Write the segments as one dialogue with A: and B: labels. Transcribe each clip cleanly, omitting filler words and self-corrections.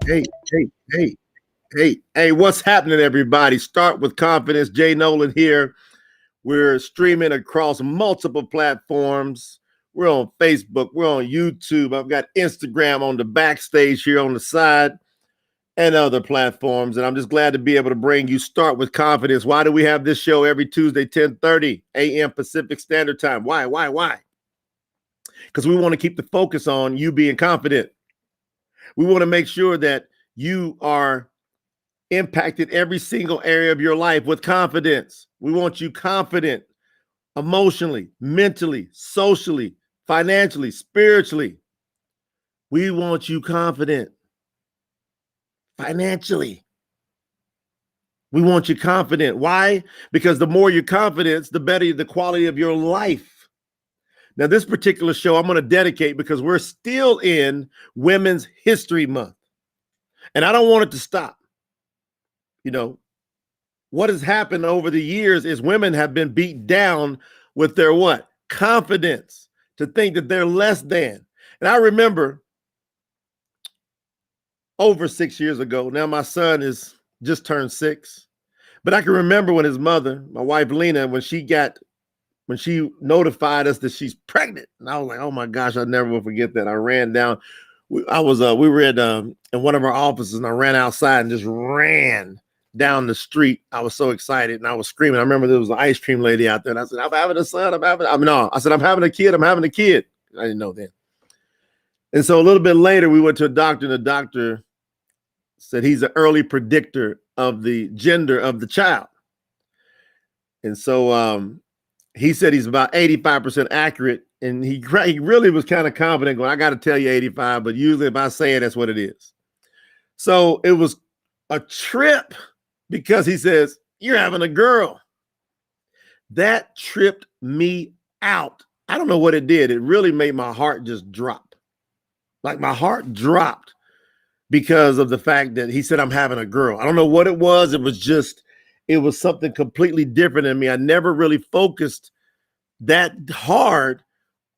A: Hey, hey, hey, hey, what's happening, everybody? Start with confidence. Jay Noland here. We're streaming across multiple platforms. We're on Facebook, we're on YouTube. I've got Instagram on the backstage here on the side and other platforms. And I'm just glad to be able to bring you Start with Confidence. Why do we have this show every Tuesday, 10:30 a.m. Pacific Standard Time? Why? Because we want to keep the focus on you being confident. We want to make sure that you are impacted every single area of your life with confidence. We want you confident emotionally, mentally, socially, financially, spiritually. We want you confident financially. We want you confident. Why? Because the more your confidence, the better the quality of your life. Now, this particular show I'm going to dedicate because we're still in Women's History Month. And I don't want it to stop. You know, what has happened over the years is women have been beat down with their what? Confidence, to think that they're less than. And I remember over 6 years ago, now my son is just turned 6, but I can remember when his mother, my wife Lena, when she notified us that she's pregnant. And I was like, oh my gosh, I never will forget that. I ran down. We were in one of our offices, and I ran outside and just ran down the street. I was so excited and I was screaming. I remember there was an ice cream lady out there, and I said, I'm having a son. I said, I'm having a kid. I didn't know then. And so a little bit later, we went to a doctor, and the doctor said he's an early predictor of the gender of the child. And so he said he's about 85% accurate. And he really was kind of confident going, I got to tell you 85, but usually if I say it, that's what it is. So it was a trip because he says, you're having a girl. That tripped me out. I don't know what it did. It really made my heart just drop. Like my heart dropped because of the fact that he said, I'm having a girl. I don't know what it was. It was something completely different in me. I never really focused that hard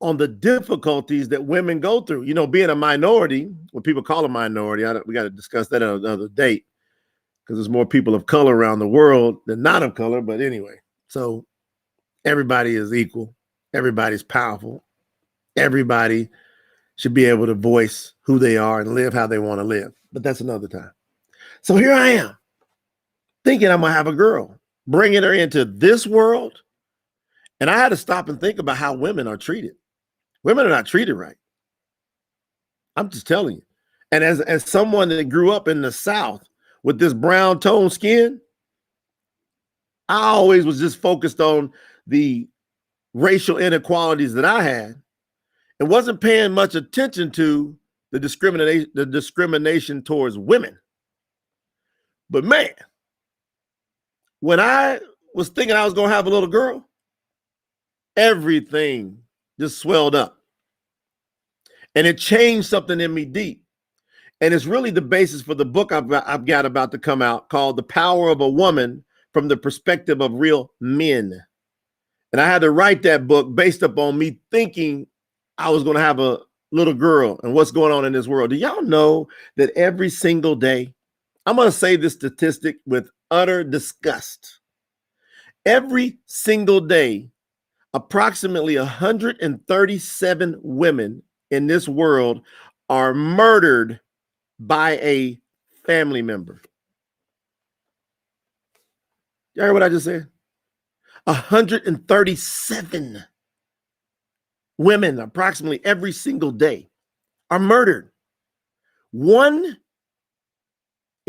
A: on the difficulties that women go through. You know, being a minority, what people call a minority, we got to discuss that on another date because there's more people of color around the world than not of color. But anyway, so everybody is equal. Everybody's powerful. Everybody should be able to voice who they are and live how they want to live. But that's another time. So here I am thinking I'm going to have a girl, bringing her into this world. And I had to stop and think about how women are treated. Women are not treated right. I'm just telling you. And as someone that grew up in the South with this brown tone skin, I always was just focused on the racial inequalities that I had and wasn't paying much attention to the discrimination towards women. But man, when I was thinking I was going to have a little girl, everything just swelled up. And it changed something in me deep. And it's really the basis for the book I've got about to come out called The Power of a Woman from the Perspective of Real Men. And I had to write that book based upon me thinking I was going to have a little girl and what's going on in this world. Do y'all know that every single day, I'm going to say this statistic with utter disgust. Every single day, approximately 137 women in this world are murdered by a family member. You heard what I just said? 137 women, approximately every single day, are murdered.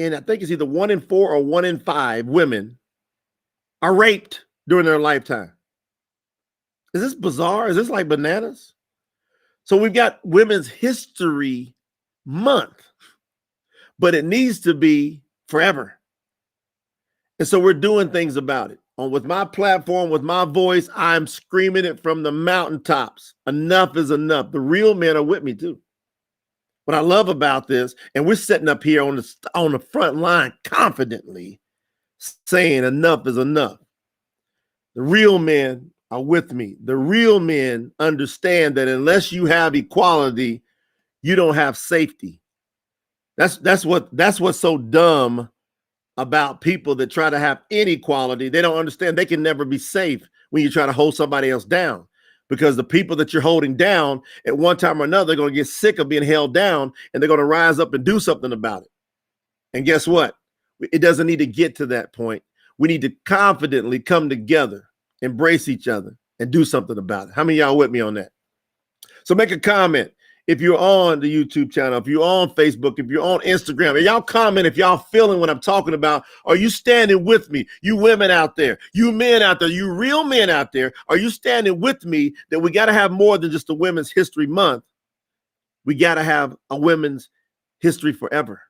A: I think it's either 1 in 4 or 1 in 5 women are raped during their lifetime. Is this bizarre? Is this like bananas? So we've got Women's History Month, but it needs to be forever. And so we're doing things about it. With my platform, with my voice, I'm screaming it from the mountaintops. Enough is enough. The real men are with me too. What I love about this, and we're sitting up here on the front line confidently saying enough is enough. The real men are with me. The real men understand that unless you have equality, you don't have safety. That's what's so dumb about people that try to have inequality. They don't understand they can never be safe when you try to hold somebody else down, because the people that you're holding down at one time or another, they're going to get sick of being held down, and they're going to rise up and do something about it. And guess what? It doesn't need to get to that point. We need to confidently come together, embrace each other, and do something about it. How many of y'all with me on that? So make a comment. If you're on the YouTube channel, if you're on Facebook, if you're on Instagram, and y'all comment if y'all feeling what I'm talking about. Are you standing with me? You women out there, you men out there, you real men out there, are you standing with me that we got to have more than just a Women's History Month? We got to have a Women's History Forever.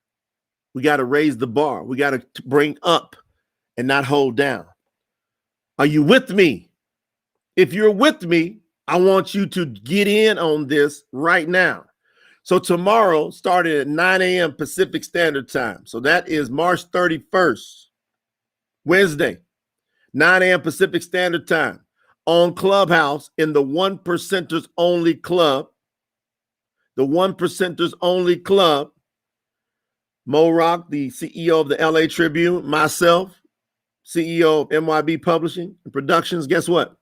A: We got to raise the bar. We got to bring up and not hold down. Are you with me? If you're with me, I want you to get in on this right now. So tomorrow, starting at 9 a.m. Pacific Standard Time. So that is March 31st, Wednesday, 9 a.m. Pacific Standard Time on Clubhouse in the One Percenters Only Club. The One Percenters Only Club. Mo Rock, the CEO of the LA Tribune, myself, CEO of MYB Publishing and Productions. Guess what?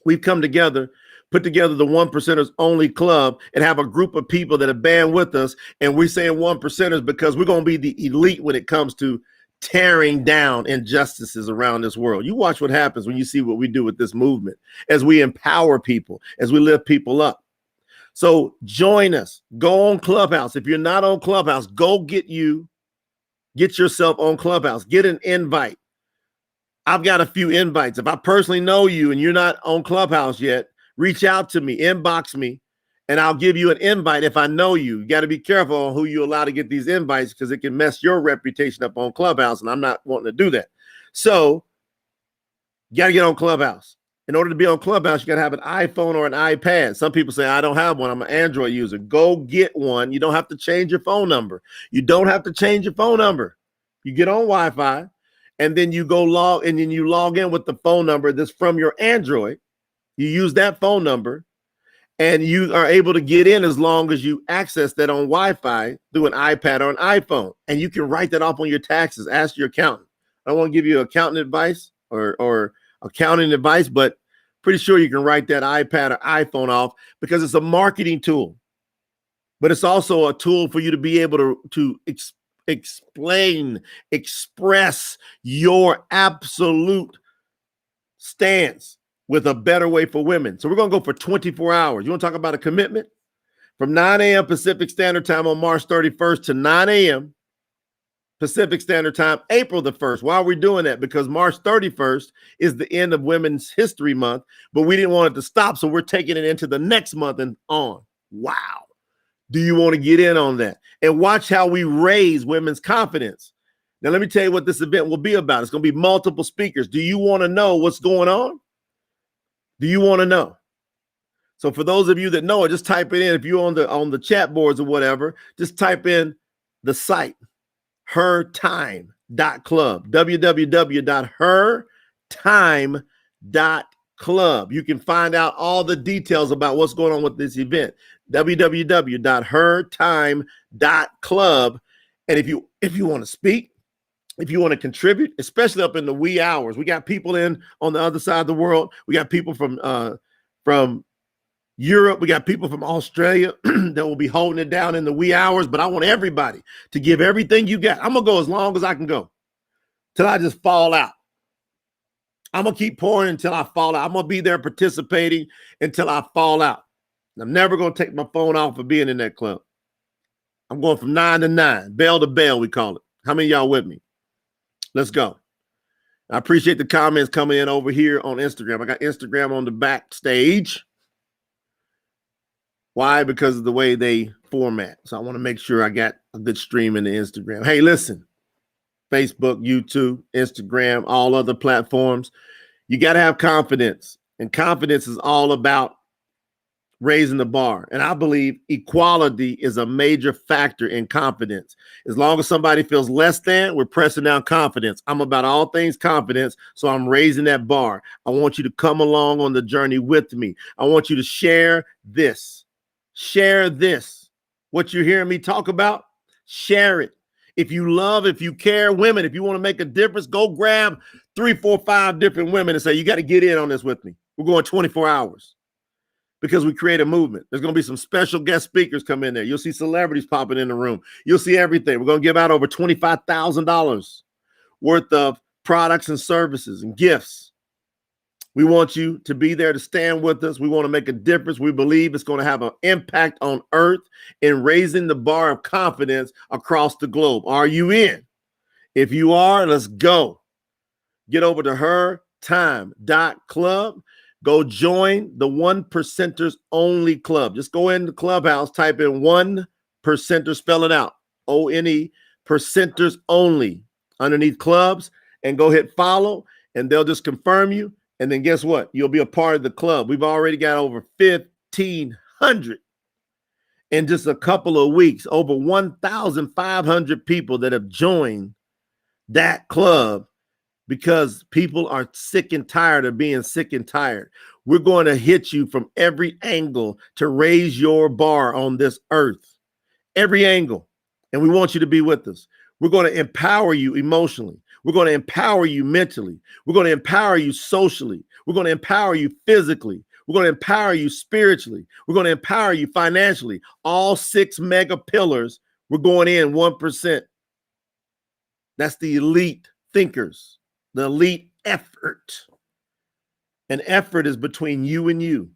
A: We've come together, put together the One Percenters Only Club, and have a group of people that have band with us. And we're saying one percenters because we're going to be the elite when it comes to tearing down injustices around this world. You watch what happens when you see what we do with this movement, as we empower people, as we lift people up. So join us. Go on Clubhouse. If you're not on Clubhouse, go get yourself on Clubhouse. Get an invite. I've got a few invites. If I personally know you and you're not on Clubhouse yet, reach out to me, inbox me, and I'll give you an invite if I know you. You got to be careful on who you allow to get these invites, because it can mess your reputation up on Clubhouse, and I'm not wanting to do that. So you got to get on Clubhouse. In order to be on Clubhouse, you got to have an iPhone or an iPad. Some people say, I don't have one. I'm an Android user. Go get one. You don't have to change your phone number. You don't have to change your phone number. You get on Wi-Fi, and then you go log in with the phone number that's from your Android. You use that phone number, and you are able to get in as long as you access that on Wi-Fi through an iPad or an iPhone. And you can write that off on your taxes. Ask your accountant. I don't want to give you accountant advice or accounting advice, but pretty sure you can write that iPad or iPhone off, because it's a marketing tool. But it's also a tool for you to be able to express your absolute stance with a better way for women. So we're going to go for 24 hours. You want to talk about a commitment? From 9 a.m. Pacific Standard Time on March 31st to 9 a.m. Pacific Standard Time, April the 1st. Why are we doing that? Because March 31st is the end of Women's History Month, but we didn't want it to stop, so we're taking it into the next month and on. Wow. Do you want to get in on that? And watch how we raise women's confidence. Now, let me tell you what this event will be about. It's going to be multiple speakers. Do you want to know what's going on? Do you want to know? So for those of you that know it, just type it in. If you're on the chat boards or whatever, just type in the site, hertime.club, www.hertime.club. You can find out all the details about what's going on with this event, www.hertime.club. And if you want to speak, if you want to contribute, especially up in the wee hours, we got people in on the other side of the world. We got people from Europe. We got people from Australia that will be holding it down in the wee hours. But I want everybody to give everything you got. I'm going to go as long as I can go till I just fall out. I'm going to keep pouring until I fall out. I'm going to be there participating until I fall out. I'm never going to take my phone off for being in that club. I'm going from 9 to 9, bell to bell, we call it. How many of y'all with me? Let's go. I appreciate the comments coming in over here on Instagram. I got Instagram on the backstage. Why? Because of the way they format. So I want to make sure I got a good stream in the Instagram. Hey, listen, Facebook, YouTube, Instagram, all other platforms. You got to have confidence. And confidence is all about raising the bar. And I believe equality is a major factor in confidence. As long as somebody feels less than, we're pressing down confidence. I'm about all things confidence, so I'm raising that bar. I want you to come along on the journey with me. I want you to share this. Share this. What you're hearing me talk about, Share it. If you love, if you care, women, if you want to make a difference, go grab 3, 4, 5 different women and say, you got to get in on this with me. We're going 24 hours because we create a movement. There's going to be some special guest speakers come in there. You'll see celebrities popping in the room. You'll see everything. We're going to give out over $25,000 worth of products and services and gifts. We want you to be there to stand with us. We want to make a difference. We believe it's going to have an impact on earth in raising the bar of confidence across the globe. Are you in? If you are, let's go. Get over to hertime.club. Go join the 1%ers Only Club. Just go in the clubhouse, type in 1%er, spell it out, O-N-E, percenters only underneath clubs, and go hit follow, and they'll just confirm you. And then guess what? You'll be a part of the club. We've already got over 1,500 in just a couple of weeks, over 1,500 people that have joined that club because people are sick and tired of being sick and tired. We're going to hit you from every angle to raise your bar on this earth, every angle. And we want you to be with us. We're going to empower you emotionally. We're going to empower you mentally. We're going to empower you socially. We're going to empower you physically. We're going to empower you spiritually. We're going to empower you financially. All 6 mega pillars, we're going in 1%. That's the elite thinkers, the elite effort. And effort is between you and you.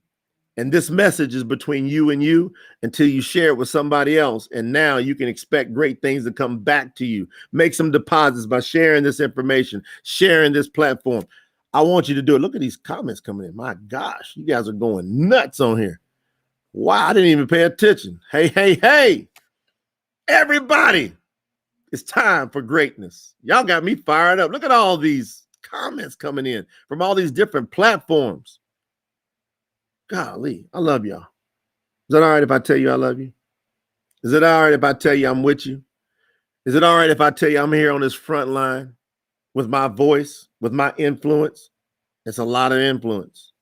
A: And this message is between you and you until you share it with somebody else. And now you can expect great things to come back to you. Make some deposits by sharing this information, sharing this platform. I want you to do it. Look at these comments coming in. My gosh, you guys are going nuts on here. Wow, I didn't even pay attention. Hey, everybody, it's time for greatness. Y'all got me fired up. Look at all these comments coming in from all these different platforms. Golly, I love y'all. Is that all right if I tell you I love you? Is it all right if I tell you I'm with you? Is it all right if I tell you I'm here on this front line with my voice, with my influence? It's a lot of influence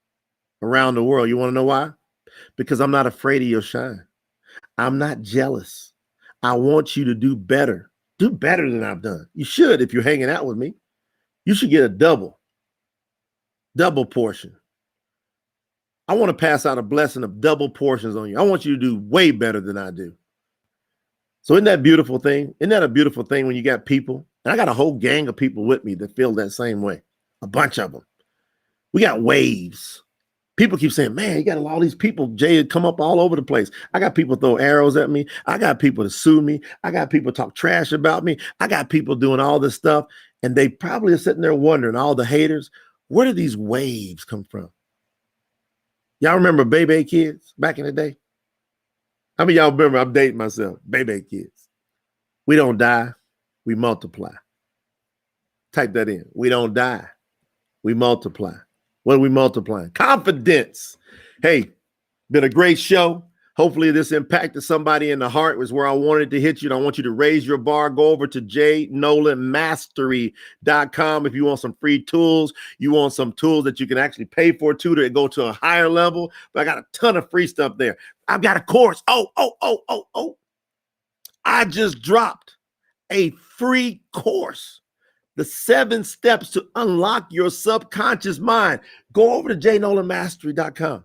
A: around the world. You want to know why? Because I'm not afraid of your shine. I'm not jealous. I want you to do better. Do better than I've done. You should if you're hanging out with me. You should get a double portion. I want to pass out a blessing of double portions on you. I want you to do way better than I do. So isn't that a beautiful thing? Isn't that a beautiful thing when you got people? And I got a whole gang of people with me that feel that same way. A bunch of them. We got waves. People keep saying, man, you got all these people, Jay, come up all over the place. I got people throw arrows at me. I got people to sue me. I got people talk trash about me. I got people doing all this stuff. And they probably are sitting there wondering, all the haters, where do these waves come from? Y'all remember Baby Kids back in the day? How many of y'all remember? I'm dating myself. Baby Kids. We don't die. We multiply. Type that in. We don't die. We multiply. What are we multiplying? Confidence. Hey, been a great show. Hopefully this impacted somebody in the heart. Was where I wanted to hit you. And I want you to raise your bar. Go over to jnolandmastery.com if you want some free tools. You want some tools that you can actually pay for too to go to a higher level. But I got a ton of free stuff there. I've got a course. I just dropped a free course. The 7 steps to unlock your subconscious mind. Go over to jnolandmastery.com.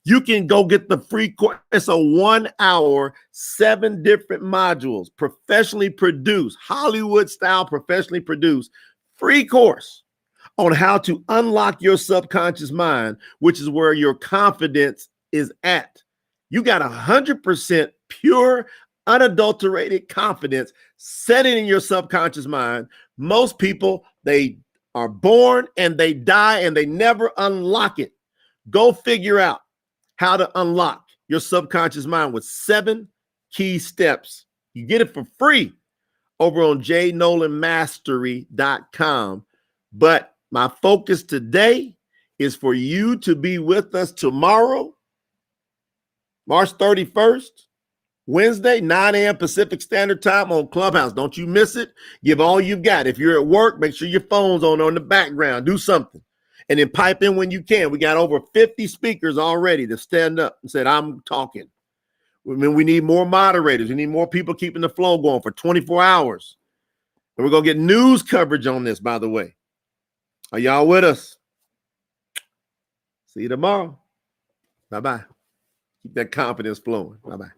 A: You can go get the free course. It's a 1 hour, 7 different modules, professionally produced, Hollywood style, professionally produced, free course on how to unlock your subconscious mind, which is where your confidence is at. You got 100% pure, unadulterated confidence setting in your subconscious mind. Most people, they are born and they die and they never unlock it. Go figure out how to unlock your subconscious mind with 7 key steps. You get it for free over on jnolandmastery.com. But my focus today is for you to be with us tomorrow, March 31st, Wednesday, 9 a.m. Pacific Standard Time on Clubhouse. Don't you miss it. Give all you've got. If you're at work, make sure your phone's on the background. Do something. And then pipe in when you can. We got over 50 speakers already that stand up and said, I'm talking. I mean, we need more moderators. We need more people keeping the flow going for 24 hours. And we're going to get news coverage on this, by the way. Are y'all with us? See you tomorrow. Bye-bye. Keep that confidence flowing. Bye-bye.